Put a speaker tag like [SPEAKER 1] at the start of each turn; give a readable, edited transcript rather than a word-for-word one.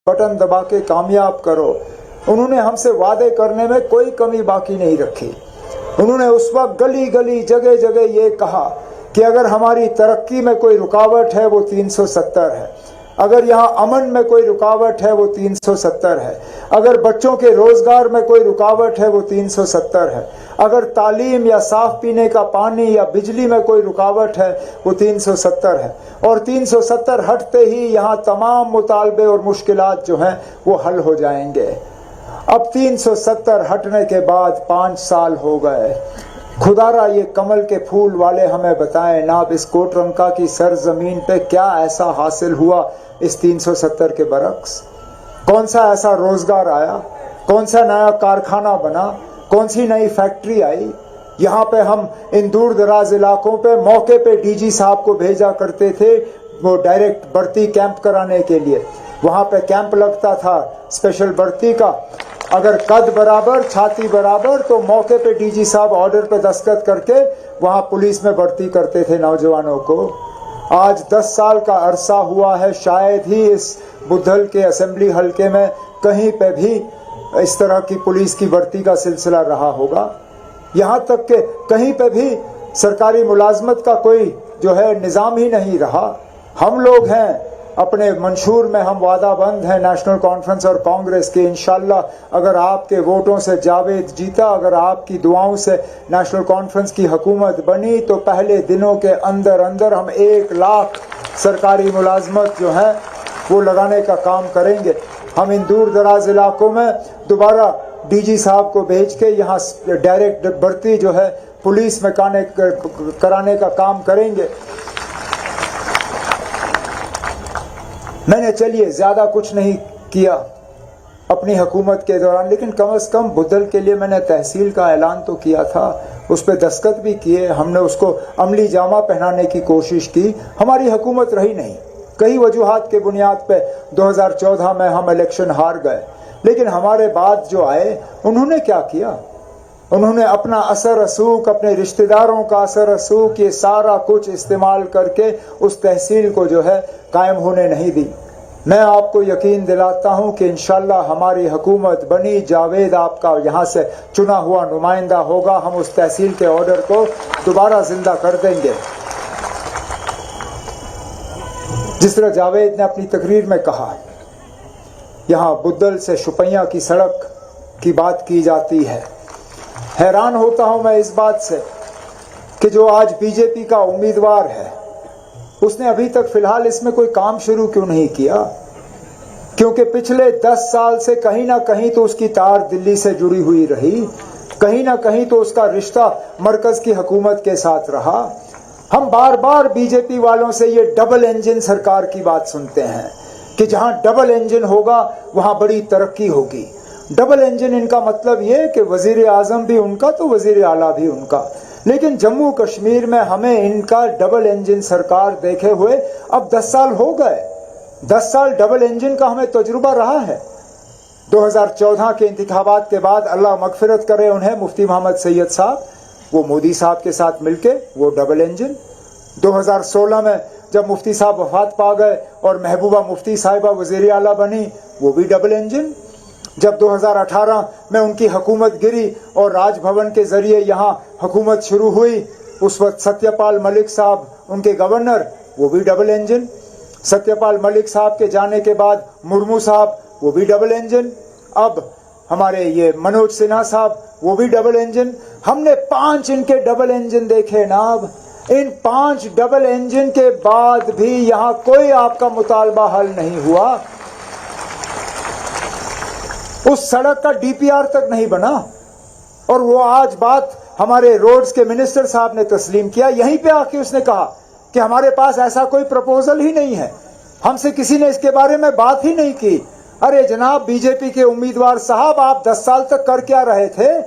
[SPEAKER 1] Button दबा के कामयाब करो। उन्होंने हमसे वादे करने में कोई कमी बाकी नहीं रखी। उन्होंने उस वक्त गली गली जगह जगह ये कहा कि अगर हमारी तरक्की में कोई रुकावट है वो 370 है, अगर यहाँ अमन में कोई रुकावट है वो 370 है, अगर बच्चों के रोजगार में कोई रुकावट है वो 370 है, अगर तालीम या साफ पीने का पानी या बिजली में कोई रुकावट है वो 370 है। और 370 हटते ही यहाँ तमाम मुतालबे और मुश्किलात जो हैं वो हल हो जाएंगे। अब 370 हटने के बाद 5 साल हो गए। खुदारा ये कमल के फूल वाले हमें बताएं नाब इस कोटरंका की सरजमीन पे क्या ऐसा हासिल हुआ इस 370 के बरक्स? कौन सा ऐसा रोजगार आया? कौन सा नया कारखाना बना? कौन सी नई फैक्ट्री आई? यहाँ पे हम इन दूर दराज इलाकों पे मौके पे डीजी साहब को भेजा करते थे वो डायरेक्ट भर्ती कैंप कराने के लिए। वहाँ पे कैंप लगता था स्पेशल भर्ती का। अगर कद बराबर छाती बराबर तो मौके पे डीजी साहब ऑर्डर पे दस्तखत करके वहाँ पुलिस में भर्ती करते थे नौजवानों को। आज 10 साल का अरसा हुआ है, शायद ही इस बुद्धल के असेंबली हलके में कहीं पे भी इस तरह की पुलिस की भर्ती का सिलसिला रहा होगा। यहाँ तक कि कहीं पे भी सरकारी मुलाजमत का कोई जो है निज़ाम ही नहीं रहा। हम लोग हैं अपने मंशूर में हम वादाबंद हैं नेशनल कॉन्फ्रेंस और कांग्रेस के। इंशाल्लाह अगर आपके वोटों से जावेद जीता, अगर आपकी दुआओं से नेशनल कॉन्फ्रेंस की हुकूमत बनी तो पहले दिनों के अंदर अंदर हम 1 लाख सरकारी मुलाजमत जो है वो लगाने का काम करेंगे। हम इन दूर दराज इलाकों में दोबारा डीजी साहब को भेज के यहाँ डायरेक्ट भर्ती जो है पुलिस में कराने का काम करेंगे। मैंने चलिए ज़्यादा कुछ नहीं किया अपनी हुकूमत के दौरान, लेकिन कम से कम बुद्धल के लिए मैंने तहसील का ऐलान तो किया था, उस पर दस्तखत भी किए, हमने उसको अमली जामा पहनाने की कोशिश की। हमारी हुकूमत रही नहीं, कई वजूहात के बुनियाद पे 2014 में हम इलेक्शन हार गए। लेकिन हमारे बाद जो आए उन्होंने क्या किया? उन्होंने अपना असर रसूख, अपने रिश्तेदारों का असर रसूख, ये सारा कुछ इस्तेमाल करके उस तहसील को जो है कायम होने नहीं दी। मैं आपको यकीन दिलाता हूं कि इंशाल्लाह हमारी हुकूमत बनी, जावेद आपका यहाँ से चुना हुआ नुमाइंदा होगा, हम उस तहसील के ऑर्डर को दोबारा जिंदा कर देंगे। जिस तरह जावेद ने अपनी तकरीर में कहा, यहाँ बुद्धल से शुपैया की सड़क की बात की जाती है। हैरान होता हूं मैं इस बात से कि जो आज बीजेपी का उम्मीदवार है उसने अभी तक फिलहाल इसमें कोई काम शुरू क्यों नहीं किया? क्योंकि पिछले 10 साल से कहीं ना कहीं तो उसकी तार दिल्ली से जुड़ी हुई रही, कहीं ना कहीं तो उसका रिश्ता मरकज की हुकूमत के साथ रहा। हम बार बार बीजेपी वालों से ये डबल इंजन सरकार की बात सुनते हैं कि जहां डबल इंजन होगा वहां बड़ी तरक्की होगी। डबल इंजन इनका मतलब ये कि वजीर आजम भी उनका तो वजीर आला भी उनका। लेकिन जम्मू कश्मीर में हमें इनका डबल इंजन सरकार देखे हुए अब 10 साल हो गए। 10 साल डबल इंजन का हमें तजुर्बा रहा है। 2014 के इंतखाबात के बाद अल्लाह मगफिरत करे उन्हें मुफ्ती मोहम्मद सैयद साहब, वो मोदी साहब के साथ मिलके वो डबल इंजन। 2016 में जब मुफ्ती साहब वफात पा गए और महबूबा मुफ्ती साहिबा वजीर आला बनी, वो भी डबल इंजन। जब 2018 में उनकी हुकूमत गिरी और राजभवन के जरिए यहाँ हुकूमत शुरू हुई, उस वक्त सत्यपाल मलिक साहब उनके गवर्नर, वो भी डबल इंजन। सत्यपाल मलिक साहब के जाने के बाद मुर्मू साहब, वो भी डबल इंजन। अब हमारे ये मनोज सिन्हा साहब, वो भी डबल इंजन। हमने 5 इनके डबल इंजन देखे ना। अब इन 5 डबल इंजन के बाद भी यहाँ कोई आपका मुतालबा हल नहीं हुआ। उस सड़क का डीपीआर तक नहीं बना। और वो आज बात हमारे रोड्स के मिनिस्टर साहब ने तस्लीम किया। यहीं पे आके उसने कहा कि हमारे पास ऐसा कोई प्रपोजल ही नहीं है, हमसे किसी ने इसके बारे में बात ही नहीं की। अरे जनाब बीजेपी के उम्मीदवार साहब, आप 10 साल तक कर क्या रहे थे?